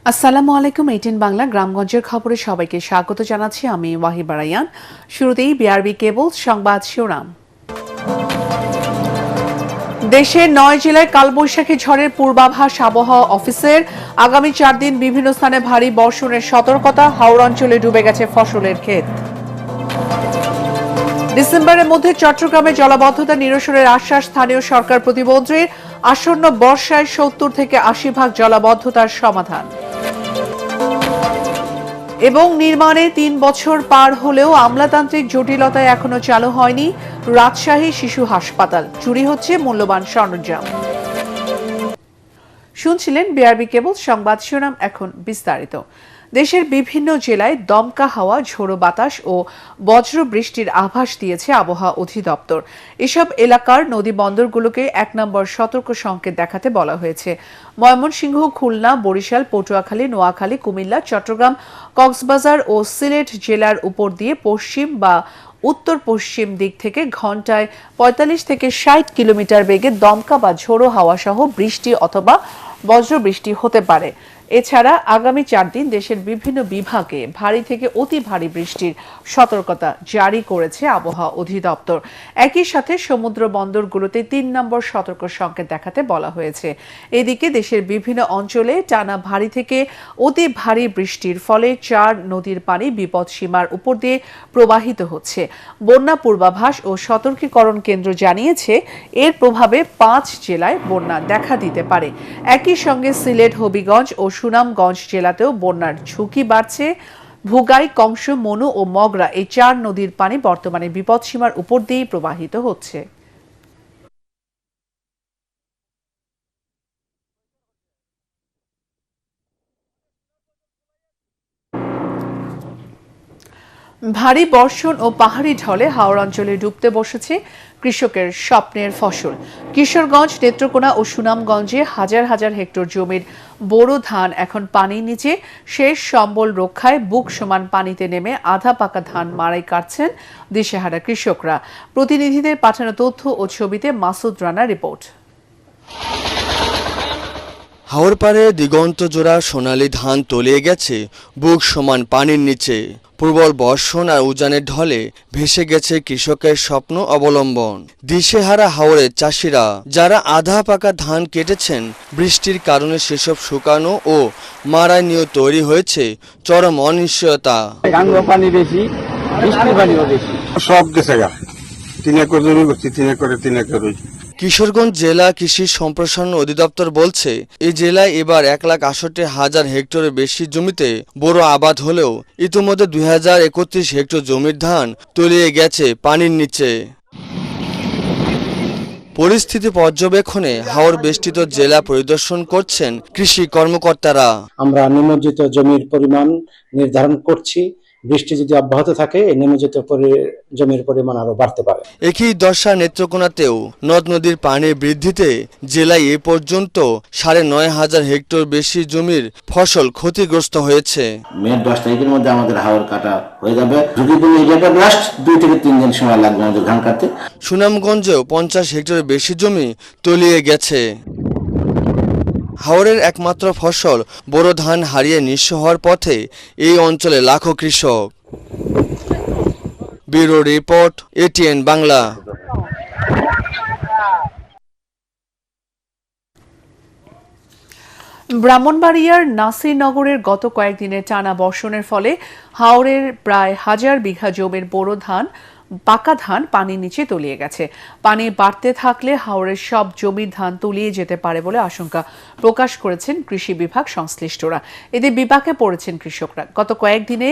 আসসালামু আলাইকুম। 18 বাংলা গ্রামগঞ্জের খবরে সবাইকে স্বাগত জানাচ্ছি। আমি ওয়াহিবা রায়ান। শুরুতেই বিআরবি কেবলস সংবাদ শিরোনাম। দেশের 9 জেলায় কালবৈশাখী ঝড়ের পূর্বাভাস আবহাওয়া অফিসের। আগামী 4 দিন বিভিন্ন স্থানে ভারী বর্ষণের সতর্কতা। হাওড় অঞ্চলে ডুবে গেছে ফসলের ক্ষেত। ডিসেম্বরের মধ্যে চট্টগ্রামে জলাবদ্ধতা নিরসনের আশ্বাস স্থানীয় সরকার প্রতিমন্ত্রীর। আসন্ন বর্ষায় 70 থেকে 80% জলাবদ্ধতার সমাধান। এবং নির্মাণে 3 বছর পার হলেও আমলাতান্ত্রিক জটিলতায় এখনো চালু হয়নি রাজশাহী শিশু হাসপাতাল। চুরি হচ্ছে মূল্যবান সরঞ্জাম। শুনছিলেন বিআরবি কেবল সংবাদ শিরোনাম। এখন বিস্তারিত। দেশের বিভিন্ন জেলায় দমকা হাওয়া, ঝোড়ো বাতাস ও বজ্র বৃষ্টির আভাস দিয়েছে আবহাওয়া অধিদপ্তর। এসব এলাকার নদী বন্দরগুলোকে 1 নম্বর সতর্ক সংকেত দেখাতে বলা হয়েছে। ময়মনসিংহ, খুলনা, বরিশাল, পটুয়াখালী, নোয়াখালী, কুমিল্লা, চট্টগ্রাম, কক্সবাজার ও সিলেট জেলার উপর দিয়ে পশ্চিম বা উত্তর পশ্চিম দিক থেকে ঘন্টায় 45 থেকে 60 কিলোমিটার বেগে দমকা বা ঝোড়ো হাওয়া সহ বৃষ্টি অথবা বজ্রবৃষ্টি হতে পারে। এছাড়া আগামী 4 দিন দেশের বিভিন্ন বিভাগে ভারী থেকে অতি ভারী বৃষ্টির সতর্কতা জারি করেছে আবহাওয়া অধিদপ্তর। একই সাথে সমুদ্র বন্দরগুলোতে 3 নম্বর সতর্ক সংকেত দেখাতে বলা হয়েছে। এদিকে দেশের বিভিন্ন অঞ্চলে টানা ভারী থেকে অতি ভারী বৃষ্টির ফলে 4 নদীর পানি বিপদসীমার উপর দিয়ে প্রবাহিত হচ্ছে। বন্যা পূর্বাভাস ও সতর্কীকরণ কেন্দ্র জানিয়েছে এর প্রভাবে 5 জেলায় বন্যা দেখা দিতে পারে। একই সঙ্গে সিলেট, হবিগঞ্জ ও সুনামগঞ্জ জেলাতেও বন্যার ঝুঁকি বাড়ছে। ভুগাই, কংস, মনু ও মগরা এই 4 নদীর পানি বর্তমানে বিপদসীমার উপর দিয়েই প্রবাহিত হচ্ছে। ভারী বর্ষণ ও পাহাড়ি ঢলে হাওড় অঞ্চলে ডুবতে বসেছে কৃষকের স্বপ্নের ফসল। কিশোরগঞ্জ, নেত্রকোনা ও সুনামগঞ্জে হাজার হাজার হেক্টর জমির বোরো ধান এখন পানির নিচে। শেষ সম্বল রক্ষায় বুক সমান পানিতে নেমে আধা পাকা ধান মাড়াই কাটছেন দিশেহারা কৃষকরা। প্রতিনিধিদের পাঠানো তথ্য ও ছবিতে মাসুদ রানা রিপোর্ট। হাওর পাড়ে দিগন্ত জোড়া সোনালি ধান তলিয়ে গেছে বুক সমান পানির নিচে। প্রবল বর্ষণ আর উজানের ঢলে ভেসে গেছে কৃষকের স্বপ্ন অবলম্বন। দিশেহারা হাওরের চাষিরা যারা আধা পাকা ধান কেটেছেন, বৃষ্টির কারণে সেসব শুকানো ও মাড়াই নিয়ে তৈরি হয়েছে চরম অনিশ্চয়তা। পানি বেশি, বৃষ্টির পানিও বেশি, সব গেছে গা। 3 একর জমি করছি, 3 একরে 3 একর। কিশোরগঞ্জ জেলা কৃষি সম্প্রসারণ অধিদপ্তর বলছে, এই জেলায় এবার 1,68,000 হেক্টরের বেশি জমিতে বোরো আবাদ হলেও ইতিমধ্যে 2031 হেক্টর জমির ধান তলিয়ে গেছে পানির নিচে। পরিস্থিতি পর্যবেক্ষণে হাওর বেষ্টিত জেলা পরিদর্শন করছেন কৃষি কর্মকর্তারা। আমরা নিমজ্জিত জমির পরিমাণ নির্ধারণ করছি। বৃষ্টি যদি অব্যাহত থাকে এই নিমজ্জিত জমির পরিমাণ আরো বাড়তে পারে। একই দশা নেত্রকোনাতেও নদ নদীর পানি বৃদ্ধিতে জেলায় এ পর্যন্ত 9,500 হেক্টর বেশি জমির ফসল ক্ষতিগ্রস্ত হয়েছে। মে 10 তারিখের মধ্যে আমাদের হাওর কাটা হয়ে যাবে। ঝুঁকিপূর্ণ এরিয়াটা লাস্ট 2 থেকে 3 দিন সময় লাগবে আমাদের ধান কাটতে। সুনামগঞ্জেও 50 হেক্টরের বেশি জমি তলিয়ে গেছে। হাওরের একমাত্র ফসল বোরো ধান হারিয়ে নিঃস্ব হওয়ার পথে এই অঞ্চলে লাখো কৃষক। Bureau report, ATN Bangla. ব্রাহ্মণবাড়িয়ার নাসিরনগরের গত কয়েকদিনের টানা বর্ষণের ফলে হাওরের প্রায় 1000 বিঘা জমির বোরো ধান, পাকা ধান পানির নিচে তলিয়ে গেছে। পানি বাড়তে থাকলে হাওরের সব জমির ধান তলিয়ে যেতে পারে বলে আশঙ্কা প্রকাশ করেছেন কৃষি বিভাগ সংশ্লিষ্টরা। এতে বিপাকে পড়েছেন কৃষকরা। গত কয়েকদিনে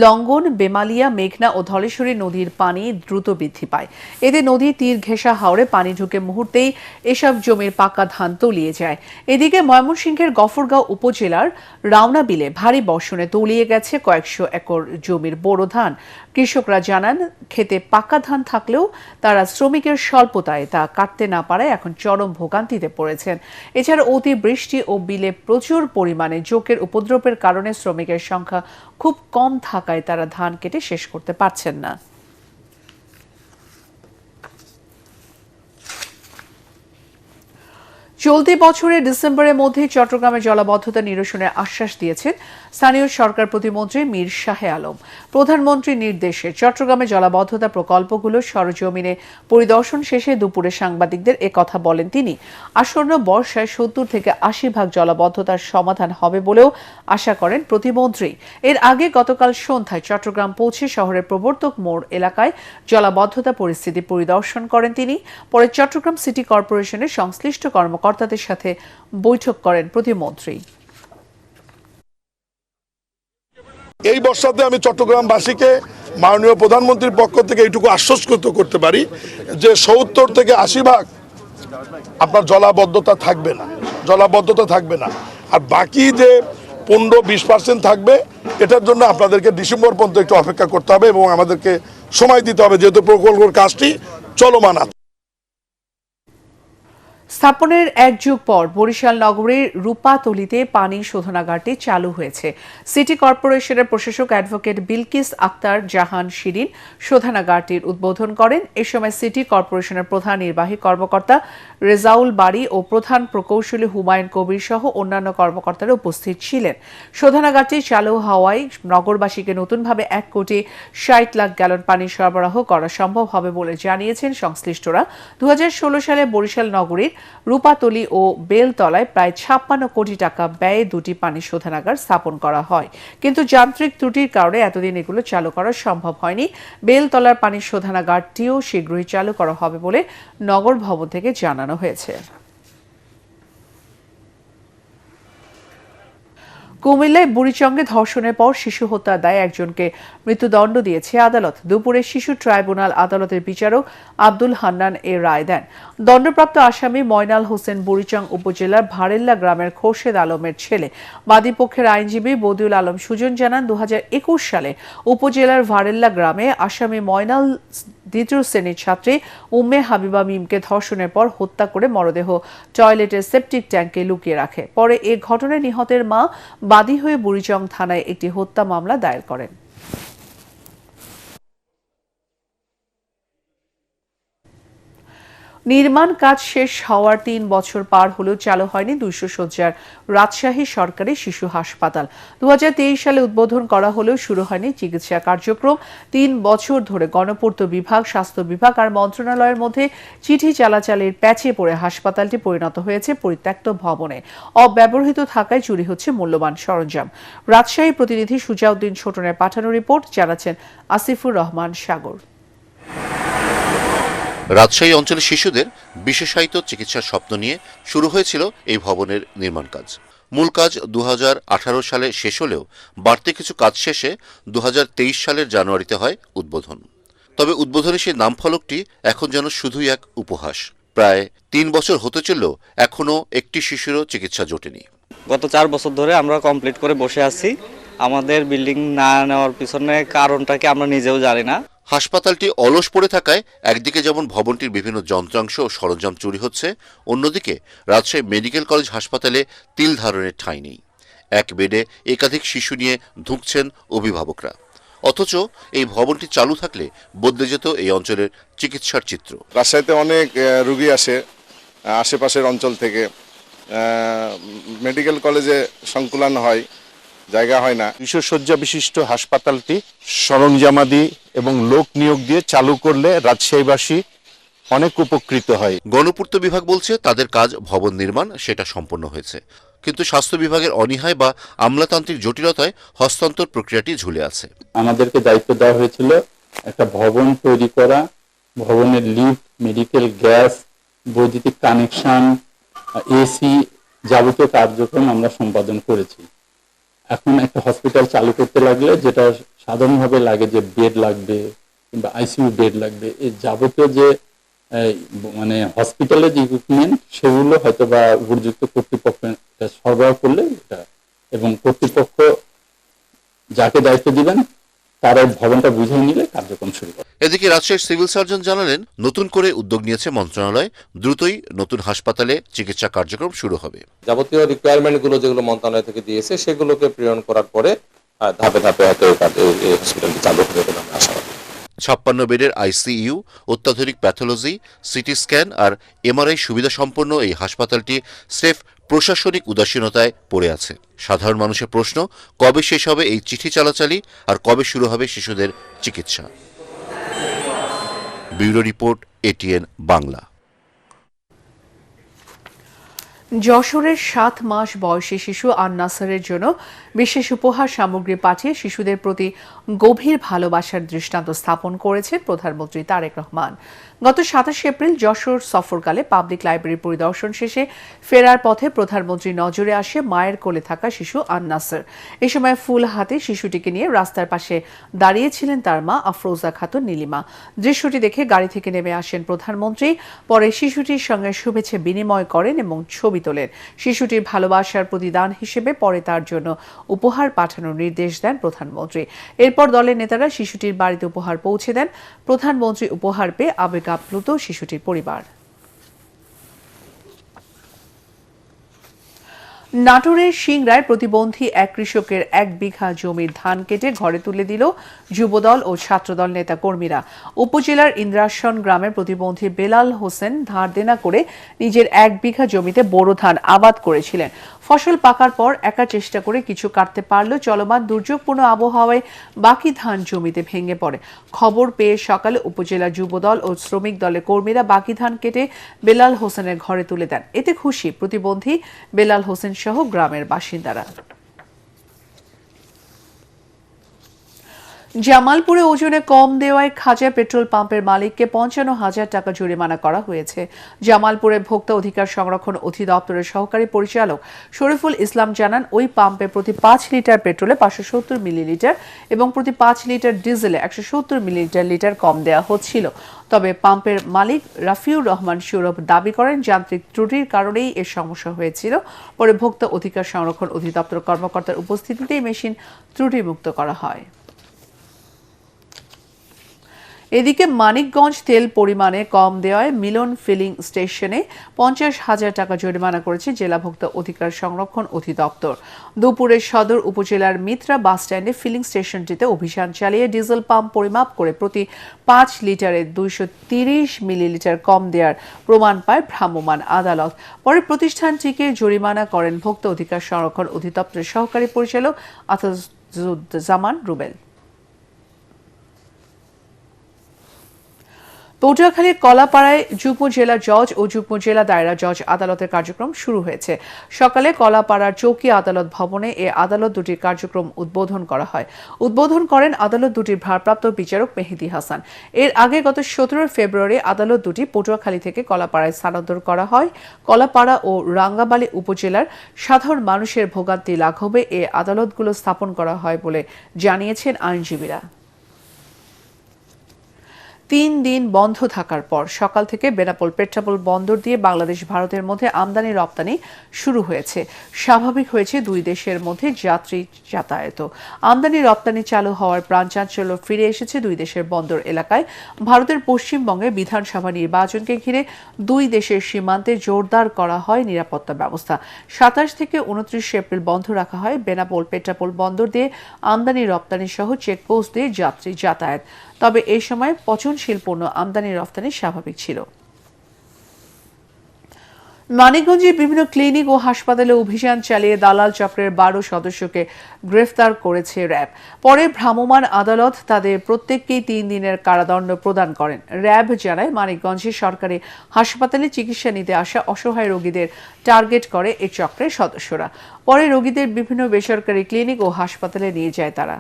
লঙ্গন, বেমালিয়া, মেঘনা ও ধলেশ্বরী নদীর পানি দ্রুত বৃদ্ধি পায়। এতে নদীর তীর ঘেঁষা হাওরে পানি ঢুকে মুহূর্তেই এসব জমির পাকা ধান তলিয়ে যায়। এদিকে ময়মনসিংহের গফরগাঁও উপজেলার রাওনা বিলে ভারী বর্ষণে তলিয়ে গেছে কয়েকশো একর জমির বোরো ধান। কৃষকরা জানান, খেতে পাকা ধান থাকলেও তারা শ্রমিকের স্বল্পতায় তা কাটতে না পারায় এখন চরম ভোগান্তিতে পড়েছেন। এছাড়া অতি বৃষ্টি ও বিলে প্রচুর পরিমাণে জোঁকের উপদ্রবের কারণে শ্রমিকের সংখ্যা খুব কম থাকায় তারা ধান কেটে শেষ করতে পারছেন না। চলতি বছরের ডিসেম্বরের মধ্যে চট্টগ্রামে জলাবদ্ধতা নিরসনের আশ্বাস দিয়েছেন স্থানীয় সরকার প্রতিমন্ত্রী মীর শাহে আলম। প্রধানমন্ত্রীর নির্দেশে চট্টগ্রামে জলাবদ্ধতা প্রকল্পগুলো সরেজমিনে পরিদর্শন শেষে দুপুরে সাংবাদিকদের একথা বলেন তিনি। আসন্ন বর্ষায় ৭০ থেকে ৮০ ভাগ জলাবদ্ধতার সমাধান হবে বলেও আশা করেন প্রতিমন্ত্রী। এর আগে গতকাল সন্ধ্যায় চট্টগ্রাম পৌঁছে শহরের প্রবর্তক মোড় এলাকায় জলাবদ্ধতা পরিস্থিতি পরিদর্শন করেন তিনি। পরে চট্টগ্রাম সিটি কর্পোরেশনের সংশ্লিষ্ট কর্মকর্তাদের সাথে বৈঠক করেন প্রতিমন্ত্রী। এই বর্ষাতে আমি চট্টগ্রামবাসীকে মাননীয় প্রধানমন্ত্রীর পক্ষ থেকে এইটুকু আশ্বস্ত করতে পারি যে ৭০ থেকে ৮০ ভাগ আপনার জলাবদ্ধতা থাকবে না, আর বাকি যে 15-20% থাকবে, এটার জন্য আপনাদেরকে ডিসেম্বর পর্যন্ত একটু অপেক্ষা করতে হবে এবং আমাদেরকে সময় দিতে হবে, যেহেতু প্রকল্পের কাজটি চলমান আছে। স্থাপনের এক যুগ পর বরিশাল নগরীর রূপাতলীতে পানি শোধনাগারটি চালু হয়েছে। সিটি কর্পোরেশনের প্রশাসক অ্যাডভোকেট বিলকিস আক্তার জাহান শিরিন শোধনাগারটির উদ্বোধন করেন। এ সময় সিটি কর্পোরেশনের প্রধান নির্বাহী কর্মকর্তা রেজাউল বারী ও প্রধান প্রকৌশলী হুমায়ুন কবির সহ অন্যান্য কর্মকর্তারা উপস্থিত ছিলেন। শোধনাগারটি চালু হওয়ায় নগরবাসীকে নতুনভাবে ১,৬০,০০,০০০ গ্যালন পানি সরবরাহ করা সম্ভব হবে বলে জানিয়েছেন সংশ্লিষ্টরা। ২০১৬ সালে বরিশাল নগরীর রূপাতলী ও বেলতলায় প্রায় ৫৬ কোটি টাকা ব্যয়ে দুটি পানি শোধনাগার স্থাপন করা হয়, কিন্তু যান্ত্রিক ত্রুটির কারণে এতদিন এগুলো চালু করা সম্ভব হয়নি। বেলতলার পানি শোধনাগারটিও শীঘ্রই চালু করা হবে বলে নগর ভবন থেকে জানানো হয়েছে। কুমিল্লায় বুড়িচংয়ে ধর্ষণের পর শিশু হত্যার দায়ে একজনকে মৃত্যুদণ্ড দিয়েছে আদালত। দুপুরে শিশু ট্রাইব্যুনাল আদালতের বিচারক আব্দুল হান্নান এ রায় দেন। দণ্ডপ্রাপ্ত আসামি ময়নাল হোসেন বুড়িচং উপজেলার ভারেল্লা গ্রামের খোরশেদ আলমের ছেলে। বাদীপক্ষের আইনজীবী বদিউল আলম সুজন জানান, ২০২১ সালে উপজেলার ভারেল্লা গ্রামে আসামি ময়নাল দ্বিতীয় শ্রেণীর ছাত্রী উম্মে হাবিবা মিমকে ধর্ষণের পর হত্যা করে মরদেহ টয়লেটের সেপটিক ট্যাঙ্কে লুকিয়ে রাখে। পরে এ ঘটনায় নিহতের মা বাদী হয়ে বুড়িচং থানায় একটি হত্যা মামলা দায়ের করেন। নির্মাণ কাজ শেষ হওয়ার ৩ বছর পার হলেও চালু হয়নি ২০০ শয্যার রাজশাহী সরকারি শিশু হাসপাতাল। ২০২৩ সালে উদ্বোধন করা হলেও শুরু হয়নি চিকিৎসা কার্যক্রম। ৩ বছর ধরে গণপূর্ত বিভাগ, স্বাস্থ্য বিভাগ আর মন্ত্রণালয়ের মধ্যে চিঠি চালাচালির প্যাচে পড়ে হাসপাতালটি পরিণত হয়েছে পরিত্যক্ত ভবনে। অব্যবহৃত থাকায় চুরি হচ্ছে মূল্যবান সরঞ্জাম। রাজশাহী প্রতিনিধি সুজাউদ্দিন ছোটনের পাঠানো রিপোর্ট, জানাচ্ছেন আসিফুর রহমান সাগর। রাজশাহী অঞ্চলের শিশুদের বিশেষায়িত চিকিৎসার স্বপ্ন নিয়ে শুরু হয়েছিল এই ভবনের নির্মাণ কাজ। মূল কাজ ২০১৮ সালে শেষ হলেও বাড়তি কিছু কাজ শেষে ২০২৩ সালের জানুয়ারিতে হয় উদ্বোধন। তবে উদ্বোধনের সেই নামফলকটি এখন যেন শুধুই এক উপহাস। প্রায় ৩ বছর হতে চললেও এখনও একটি শিশুরও চিকিৎসা জোটেনি। গত ৪ বছর ধরে আমরা কমপ্লিট করে বসে আছি। আমাদের বিল্ডিং না নেওয়ার পিছনে কারণটা কি আমরা নিজেও জানি না। হাসপাতালটি অলস পড়ে থাকায় একদিকে যেমন ভবনটির বিভিন্ন যন্ত্রাংশ ও সরঞ্জাম চুরি হচ্ছে, অন্যদিকে রাজশাহী মেডিকেল কলেজ হাসপাতালে তিল ধারণের ঠাঁই নেই। এক বেডে একাধিক শিশু নিয়ে ধুঁকছেন অভিভাবকরা। অথচ এই ভবনটি চালু থাকলে বদলে যেত এই অঞ্চলের চিকিৎসার চিত্র। রাজশাহীতে অনেক রোগী আসে আশেপাশের অঞ্চল থেকে, মেডিকেল কলেজে সংকুলান হয়, জায়গা হয় না। ২০০ শয্যা বিশিষ্ট হাসপাতালটি সরঞ্জামাদি এবং লোক নিয়োগ দিয়ে চালু করলে রাজশাহীবাসী অনেক উপকৃত হয়। গণপূর্ত বিভাগ বলছে তাদের কাজ ভবন নির্মাণ সেটা সম্পন্ন হয়েছে, কিন্তু স্বাস্থ্য বিভাগের অনীহায় বা আমলাতান্ত্রিক জটিলতায় হস্তান্তর প্রক্রিয়াটি ঝুলে আছে। আমাদেরকে দায়িত্ব দেওয়া হয়েছিল একটা ভবন তৈরি করা, ভবনের লিফট, মেডিকেল গ্যাস, বৈদ্যুতিক কানেকশন, এসি যাবতীয় কার্যক্রম আমরা সম্পাদন করেছি। এখন একটা হসপিটাল চালু করতে লাগলে যেটা সাধারণভাবে লাগে যে বেড লাগবে কিংবা আইসিইউ বেড লাগবে, এই যাবতীয় যে মানে হসপিটালের যে ইকুইপমেন্ট সেগুলো হয়তো বা উপযুক্ত কর্তৃপক্ষ সরবরাহ করলে এটা, এবং কর্তৃপক্ষ যাকে দায়িত্ব দিবেন তারা ভবনটা বুঝিয়ে নিলে কার্যক্রম শুরু করে। এদিকে রাজশাহীর সিভিল সার্জন জানালেন, নতুন করে উদ্যোগ নিয়েছে মন্ত্রণালয়, দ্রুতই নতুন হাসপাতালে চিকিৎসা কার্যক্রম শুরু হবে। যাবতীয় রিকোয়ারমেন্টগুলো যেগুলো মন্ত্রণালয় থেকে দিয়েছে সেগুলোকে প্রেরণ করার পরে ধাপে ধাপে হয়তো এই হসপিটালটি চালু হবে বলে আমরা আশাবাদী। 56 বেডের আইসিইউ, অত্যাধুনিক প্যাথোলজি, সিটি স্ক্যান আর এমআরআই সুবিধা সম্পন্ন এই হাসপাতালটি স্রেফ প্রশাসনিক উদাসীনতায় পড়ে আছে। সাধারণ মানুষের প্রশ্ন, কবে শেষ হবে এই চিঠি চালাচালি আর কবে শুরু হবে শিশুদের চিকিৎসা। Bureau report, ATN Bangla. যশোরের 7 মাস বয়সী শিশু আন-নাসরের জন্য বিশেষ উপহার সামগ্রী পাঠিয়ে শিশুদের প্রতি গভীর ভালোবাসার দৃষ্টান্ত স্থাপন করেছেন প্রধানমন্ত্রী তারেক রহমান। গত 27 এপ্রিল যশোর সফরকালে পাবলিক লাইব্রেরি পরিদর্শন শেষে ফেরার পথে প্রধানমন্ত্রী নজরে আসে মায়ের কোলে থাকা শিশু আন-নাসর। এ সময় ফুল হাতে শিশুটিকে নিয়ে রাস্তার পাশে দাঁড়িয়েছিলেন তার মা আফরোজা খাতুন নীলিমা। দৃশ্যটি দেখে গাড়ি থেকে নেমে আসেন প্রধানমন্ত্রী, পরে শিশুটির সঙ্গে শুভেচ্ছা বিনিময় করেন এবং ছবি তোলেন। শিশুটির ভালোবাসার প্রতিদান হিসেবে পরে তার জন্য উপহার পাঠানোর নির্দেশ দেন প্রধানমন্ত্রী। এরপর দলের নেতারা শিশুটির বাড়িতে উপহার পৌঁছে দেন। প্রধানমন্ত্রী উপহার পেয়ে আবেগ আপ্লুত শিশুটির পরিবার। নাটোরের সিংড়ায় প্রতিবন্ধী এক কৃষকের 1 বিঘা জমির ধান কেটে ঘরে তুলে দিল যুবদল ও ছাত্রদল নেতা কর্মীরা। উপজেলার ইন্দ্রাসন গ্রামের প্রতিবন্ধী বেলাল হোসেন ধার দেনা করে নিজের 1 বিঘা জমিতে বোরো ধান আবাদ করেছিলেন। ফসল পাকার পর একা চেষ্টা করে কিছু কাটতে পারলেও চলমান দুর্যোগপূর্ণ আবহাওয়ায় বাকি ধান জমিতে ভেঙে পড়ে। খবর পেয়ে সকালে উপজেলা যুবদল ও শ্রমিক দলের কর্মীরা বাকি ধান কেটে বেলাল হোসেনের ঘরে তুলে দেন। এতে খুশি প্রতিবন্ধী বেলাল হোসেন সহ গ্রামের বাসিন্দারা। জামালপুরে ওজনে কম দেওয়ায় খাজা পেট্রোল পাম্পের মালিককে 55,000 টাকা জরিমানা করা হয়েছে। জামালপুরের ভোক্তা অধিকার সংরক্ষণ অধিদপ্তরের সহকারী পরিচালক শরীফুল ইসলাম জানান, ওই পাম্পে প্রতি 5 লিটার পেট্রোলে 570 মিলিলিটার এবং প্রতি 5 লিটার ডিজেলে 170 মিলিলিটার কম দেওয়া হচ্ছিল। তবে পাম্পের মালিক রাফিউর রহমান সৌরভ দাবি করেন, যান্ত্রিক ত্রুটির কারণেই এর সমস্যা হয়েছিল। পরে ভোক্তা অধিকার সংরক্ষণ অধিদপ্তর কর্মকর্তার উপস্থিতিতেই মেশিন ত্রুটিমুক্ত করা হয়। এদিকে মানিকগঞ্জ তেল পরিমাণে কম দেওয়ায় মিলন ফিলিং স্টেশনে 50,000 টাকা জরিমানা করেছে জেলা ভোক্তা অধিকার সংরক্ষণ অধিদপ্তর। দুপুরে সদর উপজেলার মিত্রা বাসস্ট্যান্ডে ফিলিং স্টেশনটিতে অভিযান চালিয়ে ডিজেল পাম্প পরিমাপ করে প্রতি 5 লিটারে 230 মিলিলিটার কম দেওয়ার প্রমাণ পায় ভ্রাম্যমাণ আদালত। পরে প্রতিষ্ঠানটিকে জরিমানা করেন ভোক্তা অধিকার সংরক্ষণ অধিদপ্তরের সহকারী পরিচালক আতাজুজ্জামান রুবেল। পটুয়াখালীর কলাপাড়ায় যুগ্ম জেলা জজ ও যুগ্ম জেলা দায়রা জজ আদালতের কার্যক্রম শুরু হয়েছে। সকালে কলাপাড়ার চৌকি আদালত ভবনে এ আদালত দুটির কার্যক্রম উদ্বোধন করা হয়। উদ্বোধন করেন আদালত দুটির ভারপ্রাপ্ত বিচারক মেহেদী হাসান। এর আগে গত 17 ফেব্রুয়ারি আদালত দুটি পটুয়াখালী থেকে কলাপাড়ায় স্থানান্তর করা হয়। কলাপাড়া ও রাঙ্গাবালী উপজেলার সাধারণ মানুষের ভোগান্তি লাঘবে এ আদালতগুলো স্থাপন করা হয় বলে জানিয়েছেন আইনজীবীরা। 3 দিন বন্ধ থাকার পর সকাল থেকে বেনাপোল পেট্রাপোল বন্দর দিয়ে বাংলাদেশ ভারতের মধ্যে আমদানি রপ্তানি শুরু হয়েছে। স্বাভাবিক হয়েছে দুই দেশের মধ্যে যাত্রী যাতায়াত। আমদানি রপ্তানি চালু হওয়ার প্রাণচাঞ্চল্য ফিরে এসেছে দুই দেশের বন্দর এলাকায়। ভারতের পশ্চিমবঙ্গে বিধানসভা নির্বাচনকে ঘিরে দুই দেশের সীমান্তে জোরদার করা হয় নিরাপত্তা ব্যবস্থা। 27 থেকে 29 এপ্রিল বন্ধ রাখা হয় বেনাপোল পেট্রাপোল বন্দর দিয়ে আমদানি রপ্তানি সহ চেকপোস্ট দিয়ে যাত্রী যাতায়াত। তবে এই সময় পচনশীল পণ্য আমদানি রপ্তানি স্বাভাবিক ছিল। মানিকগঞ্জের বিভিন্ন ক্লিনিক ও হাসপাতালে অভিযান চালিয়ে দালাল চক্রের 12 সদস্যকে গ্রেফতার করেছে র্যাব। পরে ভ্রাম্যমাণ আদালত তাদের প্রত্যেককেই 3 দিনের কারাদণ্ড প্রদান করেন। র্যাব জানায়, মানিকগঞ্জের সরকারি হাসপাতালে চিকিৎসা নিতে আসা অসহায় রোগীদের টার্গেট করে এই চক্রের সদস্যরা। পরে রোগীদের বিভিন্ন বেসরকারি ক্লিনিক ও হাসপাতালে নিয়ে যায় তারা।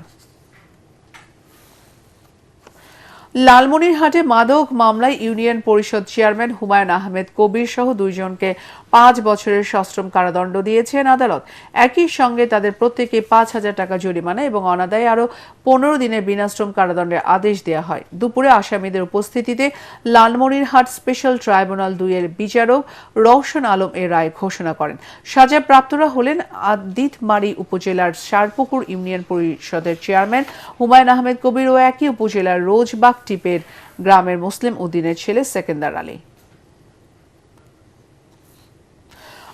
লালমনিরহাটে মাদক মামলায় ইউনিয়ন পরিষদ চেয়ারম্যান হুমায়ুন আহমেদ কবির সহ 2 জনকে 5 বছরের সশ্রম কারাদণ্ড দিয়েছেন আদালত। একই সঙ্গে তাদের প্রত্যেকে 5,000 টাকা জরিমানা এবং অনাদায়ে আরও 15 দিনের বিনাশ্রম কারাদণ্ডের আদেশ দেওয়া হয়। দুপুরে আসামিদের উপস্থিতিতে লালমনিরহাট স্পেশাল ট্রাইব্যুনাল 2 এর বিচারক রওশন আলম এর রায় ঘোষণা করেন। সাজাপ্রাপ্তরা হলেন আদিতমারি উপজেলার সারপুকুর ইউনিয়ন পরিষদের চেয়ারম্যান হুমায়ুন আহমেদ কবির ও একই উপজেলার রোজবাগ টিপের গ্রামের মুসলিম উদ্দিনের ছেলে সেকেন্দার আলী।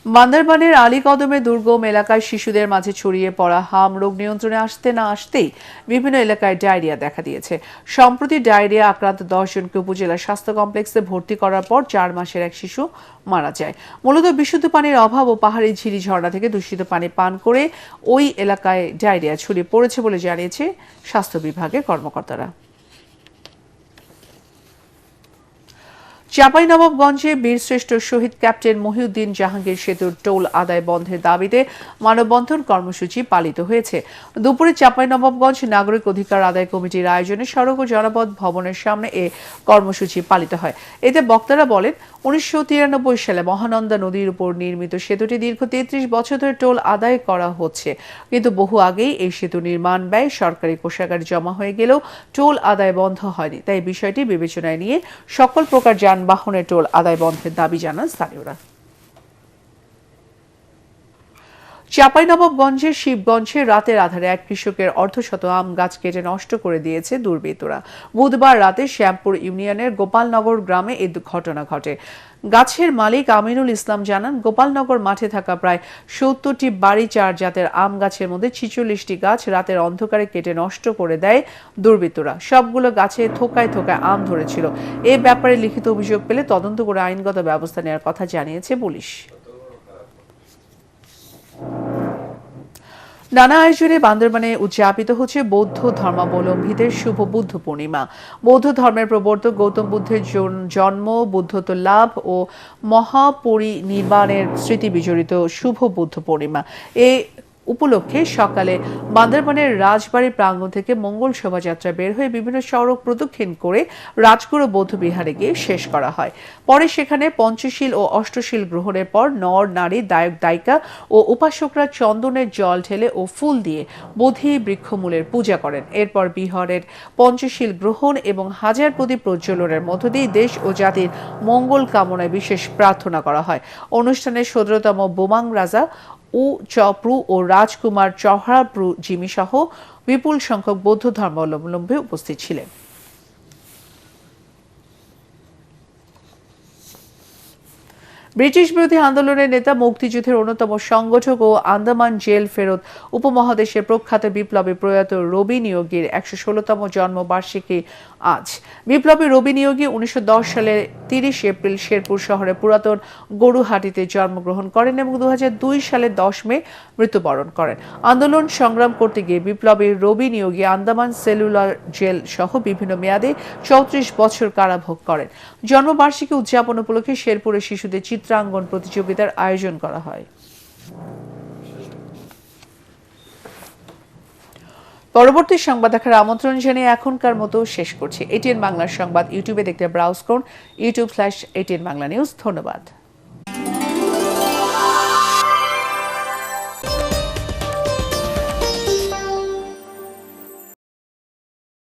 বান্দরবানের আলীকদমে দুর্গম এলাকায় শিশুদের মাঝে ছড়িয়ে পড়া হাম রোগ নিয়ন্ত্রণে আসতে না আসতেই বিভিন্ন এলাকায় ডায়রিয়া দেখা দিয়েছে। সম্প্রতি ডায়রিয়া আক্রান্ত 10 জনকে উপজেলা স্বাস্থ্য কমপ্লেক্সে ভর্তি করার পর 4 মাসের এক শিশু মারা যায়। মূলত বিশুদ্ধ পানির অভাব ও পাহাড়ি ঝিরি ঝর্ণা থেকে দূষিত পানি পান করে ওই এলাকায় ডায়রিয়া ছড়িয়ে পড়েছে বলে জানিয়েছে স্বাস্থ্য বিভাগের কর্মকর্তারা। চাঁপাইনবাবগঞ্জে বীরশ্রেষ্ঠ শহীদ ক্যাপ্টেন মহিউদ্দিন জাহাঙ্গীর সেতুর টোল আদায় বন্ধের দাবিতে মানববন্ধন কর্মসূচি পালিত হয়েছে। দুপুরে চাঁপাইনবাবগঞ্জ নাগরিক অধিকার আদায় কমিটির আয়োজনে সড়ক ও জনপথ ভবনের সামনে এ কর্মসূচি পালিত হয়। এতে বক্তারা বলেন, 1993 সালে মহানন্দা নদীর উপর নির্মিত সেতুটি দীর্ঘ 33 বছর ধরে টোল আদায় করা হচ্ছে, কিন্তু বহু আগেই এই সেতু নির্মাণ ব্যয় সরকারি কোষাগারে জমা হয়ে গেলেও টোল আদায় বন্ধ হয়নি। তাই বিষয়টি বিবেচনায় নিয়ে সকল প্রকার যানবাহনের টোল আদায় বন্ধের দাবি জানান স্থানীয়রা। চাঁপাইনবাবগঞ্জের শিবগঞ্জে রাতের আধারে এক কৃষকের অর্ধশত আম গাছ কেটে নষ্ট করে দিয়েছে দুর্বৃত্তরা। বুধবার রাতে শ্যামপুর ইউনিয়নের গোপালনগর গ্রামে এই ঘটনা ঘটে। গাছের মালিক আমিনুল ইসলাম জানান, গোপালনগর মাঠে থাকা প্রায় 70টি বাড়ি 4 জাতের আম গাছের মধ্যে 46টি গাছ রাতের অন্ধকারে কেটে নষ্ট করে দেয় দুর্বৃত্তরা। সবগুলো গাছে থোকায় থোকায় আম ধরেছিল। এ ব্যাপারে লিখিত অভিযোগ পেলে তদন্ত করে আইনগত ব্যবস্থা নেওয়ার কথা জানিয়েছে পুলিশ। নানা আয়োজনে বান্দরবানে উদযাপিত হচ্ছে বৌদ্ধ ধর্মাবলম্বীদের শুভ বুদ্ধ পূর্ণিমা। বৌদ্ধ ধর্মের প্রবর্তক গৌতম বুদ্ধের জন্ম, বুদ্ধত্ব লাভ ও মহাপরিনির্বাণের স্মৃতি বিজড়িত শুভ বুদ্ধ পূর্ণিমা। এই উপলক্ষে সকালে বান্দরবানের রাজবাড়ি প্রাঙ্গণ থেকে মঙ্গল শোভাযাত্রা বের হয়ে বিভিন্ন সড়ক প্রদক্ষিণ করে রাজগুরু বৌদ্ধ বিহারে গিয়ে শেষ করা হয়। পরে সেখানে পঞ্চশীল ও অষ্টশীল গ্রহণের পর নর নারী, দায়ক দায়িকা ও উপাসকরা চন্দনের জল ঢেলে ও ফুল দিয়ে বোধি বৃক্ষমূলের পূজা করেন। এরপর বিহারের পঞ্চশীল গ্রহণ এবং হাজার প্রদীপ প্রজ্বলনের মধ্য দিয়ে দেশ ও জাতির মঙ্গল কামনায় বিশেষ প্রার্থনা করা হয়। অনুষ্ঠানে 17তম বোমাং রাজা উ চপ্রু ও রাজকুমার চহরাপ্রু জিমি সহ বিপুল সংখ্যক বৌদ্ধ ধর্মাবলম্বী উপস্থিত ছিলেন। ব্রিটিশ বিরোধী আন্দোলনের নেতা, মুক্তিযুদ্ধের অন্যতম সংগঠক ও আন্দামান জেল ফেরত উপমহাদেশের প্রখ্যাত বিপ্লবী প্রয়াত রবি নিয়োগীর 116তম জন্মবার্ষিকী আজ। বিপ্লবী রবি নিয়োগী 1910 সালের 30 এপ্রিল শেরপুর শহরের পুরাতন গরুহাটিতে জন্মগ্রহণ করেন এবং 2002 সালের 10 মে মৃত্যুবরণ করেন। আন্দোলন সংগ্রাম করতে গিয়ে বিপ্লবী রবি নিয়োগী আন্দামান সেলুলার জেল সহ বিভিন্ন মেয়াদে 34 বছর কারাভোগ করেন। জন্মবার্ষিকী উদযাপন উপলক্ষে শেরপুরের শিশুদের চিত্রাঙ্কন প্রতিযোগিতার আয়োজন করা হয়। পরবর্তী সংবাদ দেখার আমন্ত্রণ জানিয়ে এখনকার মতো শেষ করছি। ATN বাংলার সংবাদ ইউটিউবে দেখতে ব্রাউজ করুন, youtube/ATN বাংলা নিউজ। ধন্যবাদ।